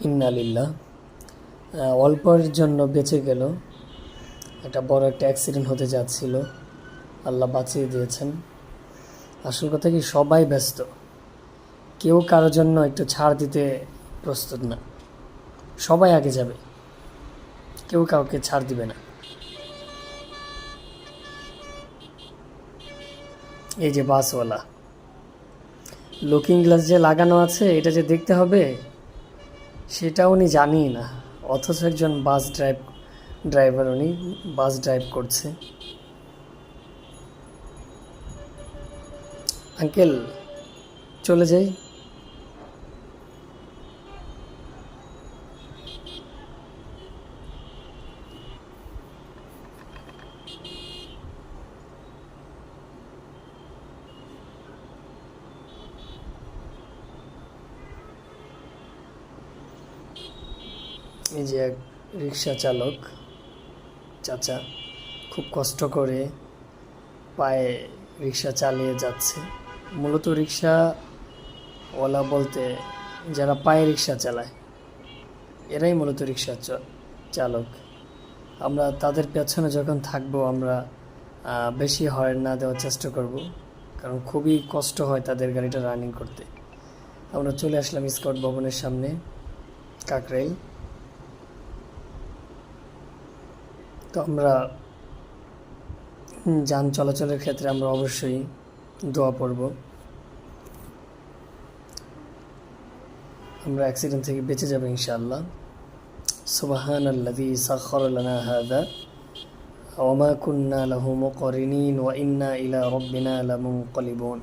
ইন্না লিল্লাহ। অল্পের জন্য বেঁচে গেল, একটা বড় একটা অ্যাক্সিডেন্ট হতে যাচ্ছিল, আল্লাহ বাঁচিয়ে দিয়েছেন। আসল কথা কি, সবাই ব্যস্ত, কেউ কারোর জন্য একটু ছাড় দিতে প্রস্তুত না। সবাই আগে যাবে, কেউ কাউকে ছাড় দিবে না। এই যে বাসওয়ালা, লুকিং গ্লাস যে লাগানো আছে, এটা যে দেখতে হবে সেটা উনি জানিই না, অথচ একজন ড্রাইভার, উনি বাস ড্রাইভ করছে। আঙ্কেল, চলে যাই। এই যে এক রিক্সা চালক চাচা খুব কষ্ট করে পায়ে রিক্সা চালিয়ে যাচ্ছে। মূলত রিক্সাওয়ালা বলতে যারা পায়ে রিক্সা চালায়, এরাই মূলত রিক্সা চালক। আমরা তাদের পেছনে যখন থাকবো, আমরা বেশি হর্ন না দেওয়ার চেষ্টা করব, কারণ খুবই কষ্ট হয় তাদের গাড়িটা রানিং করতে। আমরা চলে আসলাম স্কাউট ভবনের সামনে, কাকরাইল। তো আমরা যান চলাচলের ক্ষেত্রে আমরা অবশ্যই দোয়া পড়ব, আমরা অ্যাক্সিডেন্ট থেকে বেঁচে যাব ইনশাআল্লাহ। সুবহানাল্লাযী সাখখারা লানা হাযা ওয়া মা কুন্না লাহু মুকরিনিন ওয়া ইন্না ইলা রাব্বিনা লামুনকালিবুন।